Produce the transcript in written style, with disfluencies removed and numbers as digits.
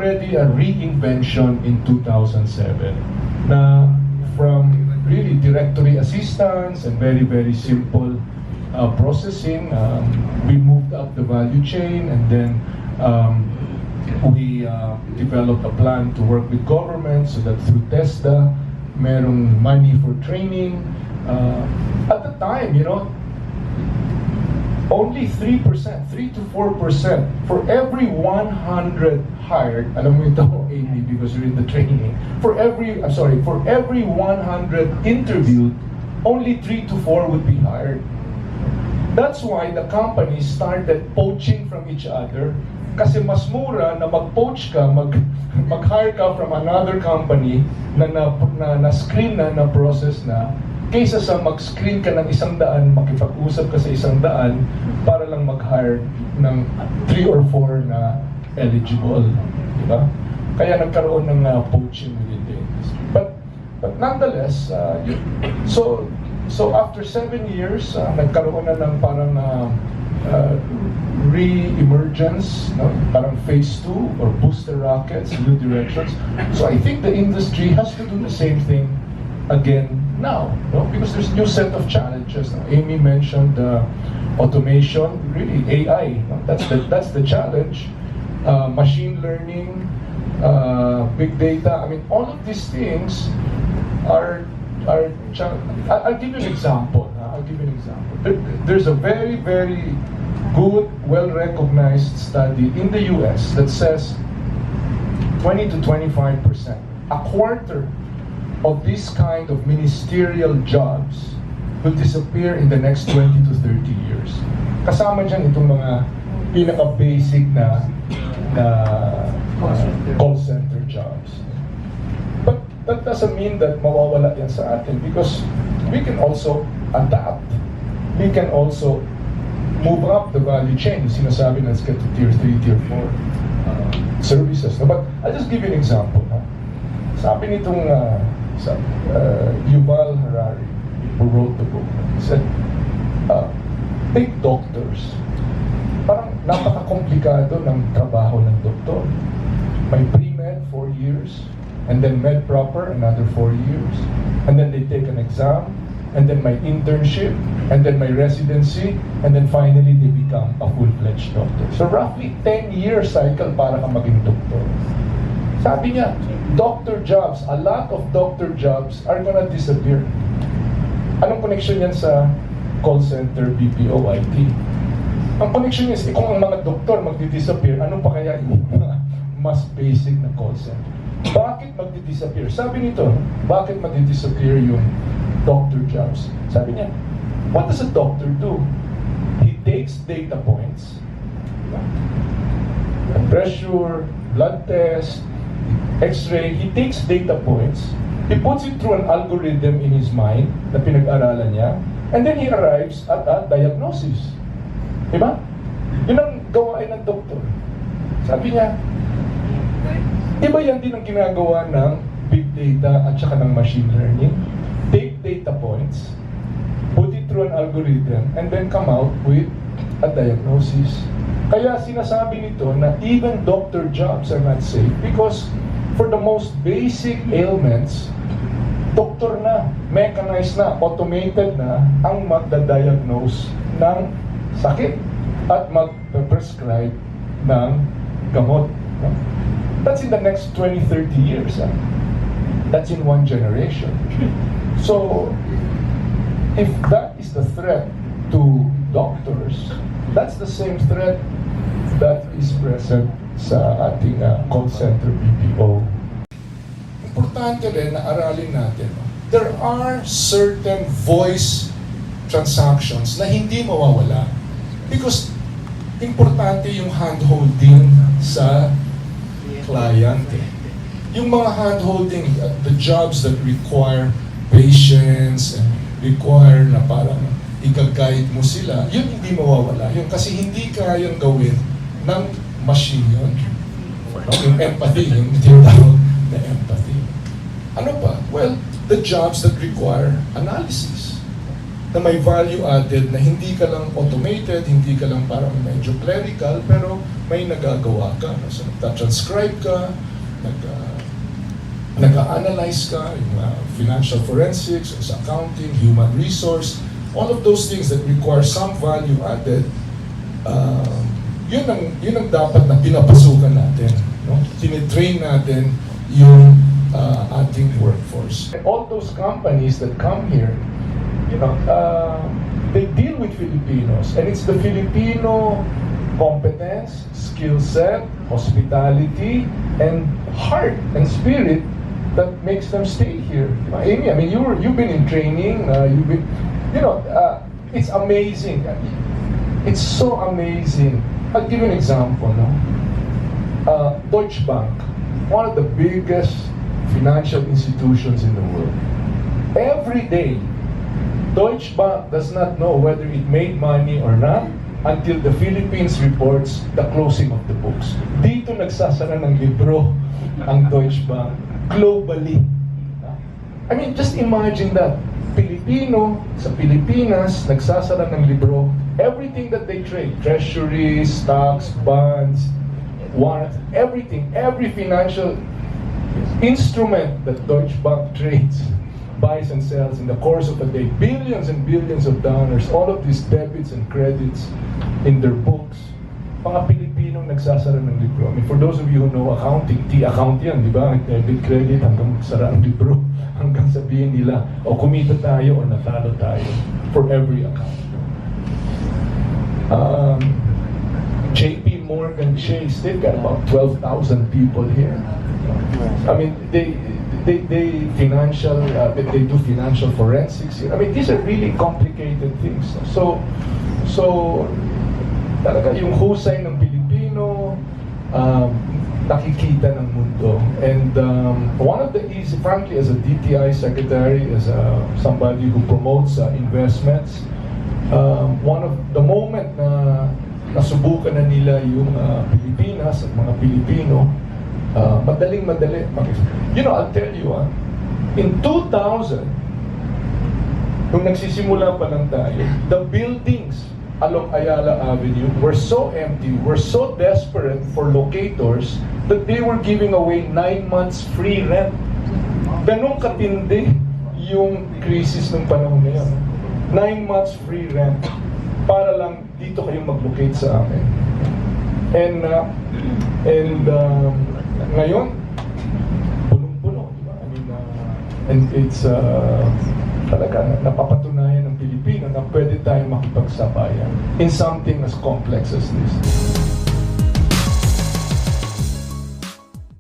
already a reinvention in 2007 na from really directory assistance and very, very simple processing, we moved up the value chain, and then we developed a plan to work with government so that through TESDA, merong money for training. At the time, you know, only 3%, 3 to 4%, for every 100 hired, alam mo ito, Amy, because you're in the training, for every 100 interviewed, only 3 to 4 would be hired. That's why the companies started poaching from each other, kasi mas mura na mag-poach ka, mag-hire ka from another company na screen na process na, kaysa sa mag-screen ka ng 100, makipag-usap ka sa 100 para lang mag-hire ng 3 or 4 na eligible, di ba? Kaya nagkaroon ng poaching within the industry. But nonetheless, so after 7 years, nagkaroon na ng parang re-emergence, no? Parang phase 2 or booster rockets, new directions. So I think the industry has to do the same thing again now, no? Because there's a new set of challenges. No? Amy mentioned automation, really AI. No? That's the challenge. Machine learning, big data. I mean, all of these things are. I'll give you an example. There's a very, very good, well-recognized study in the US that says 20 to 25%, a quarter of this kind of ministerial jobs will disappear in the next 20 to 30 years. Kasama dyan itong mga pinaka-basic na call center jobs. But that doesn't mean that mawawala yan sa atin, because we can also adapt. We can also move up the value chain. Sinasabi na, let's get to tier 3, tier 4 services. No? But I'll just give you an example. No? Sabi nitong Yuval Harari, who wrote the book, he said, take doctors. Parang napaka-komplikado ng trabaho ng doktor. May pre-med 4 years, and then med proper another 4 years, and then they take an exam, and then my internship, and then my residency, and then finally they become a full-fledged doctor. So roughly 10-year cycle para ka maging doktor. Sabi niya, doctor jobs, a lot of doctor jobs are gonna disappear. Anong connection yan sa call center, BPO, IT? Ang connection niya is, kung ang mga doktor magdi-disappear, ano pa kaya yung mas basic na call center? Bakit magdi-disappear? Sabi nito, bakit magdi-disappear yung doctor jobs? Sabi niya, what does a doctor do? He takes data points, pressure, blood test, X-ray, he takes data points, he puts it through an algorithm in his mind na pinag-aralan niya, and then he arrives at a diagnosis. Diba? Yun ang gawain ng doktor. Sabi niya, iba yan din ang ginagawa ng big data at saka ng machine learning. Take data points, put it through an algorithm, and then come out with a diagnosis. Kaya sinasabi nito na even doctor jobs are not safe because for the most basic ailments, doktor na, mechanized na, automated na ang magda-diagnose ng sakit at mag-prescribe ng gamot. That's in the next 20, 30 years. That's in one generation. So, if that is the threat to doctors, that's the same threat that is present sa ating call center BPO. Importante rin na aralin natin, there are certain voice transactions na hindi mawawala because importante yung hand-holding sa client. Yung mga hand-holding, the jobs that require patience and require na parang ika-guide mo sila, yun hindi mawawala. Yun kasi hindi kayang gawin ng machine yun. No? Yung empathy, yung tinatawag na empathy. Ano pa? Well, the jobs that require analysis. na may value added, na hindi ka lang automated, hindi ka lang parang medyo clerical, pero may nagagawa ka. No? So nagta-transcribe ka, nag-a-analyze ka, yung financial forensics, accounting, human resource, all of those things that require some value added, yun ang dapat na pinapasukan natin. No? Tinitrain natin yung ating workforce. All those companies that come here, they deal with Filipinos, and it's the Filipino competence, skill set, hospitality, and heart and spirit that makes them stay here. Amy, I mean, you've been in training. It's amazing. It's so amazing. I'll give you an example. No? Deutsche Bank, one of the biggest financial institutions in the world. Every day, Deutsche Bank does not know whether it made money or not until the Philippines reports the closing of the books. Dito nagsasara ng libro ang Deutsche Bank globally. I mean, just imagine that. Pilipino sa Pilipinas nagsasara ng libro. Everything that they trade, treasuries, stocks, bonds, warrants, everything, every financial instrument that Deutsche Bank trades, buys and sells in the course of a day, billions and billions of dollars, all of these debits and credits in their books. Mga Pilipinong nagsasara ng libro. I mean, for those of you who know accounting, T-account yan, di ba? Debit, credit, hanggang magsara ang libro, hanggang sabihin nila, o kumita tayo o natalo tayo for every account. JP Morgan Chase, they've got about 12,000 people here. I mean, they do financial forensics here. I mean, these are really complicated things. So talaga yung husay ng Pilipino, nakikita ng mundo. And one of the easy, frankly, as a DTI secretary, as somebody who promotes investments, one of the moment na nasubukan na nila yung Pilipinas at mga Pilipino, madali. I'll tell you, in 2000, nung nagsisimula pa lang tayo, the buildings along Ayala Avenue were so empty, were so desperate for locators that they were giving away 9 months free rent. Ganun katindi yung crisis ng panahon na yun. 9 months free rent para lang dito kayo mag-locate sa amin. And ngayon, punong-puno, diba? I mean, and it's talaga napapatunayan ng Pilipino na pwede tayong makipagsabayan in something as complex as this.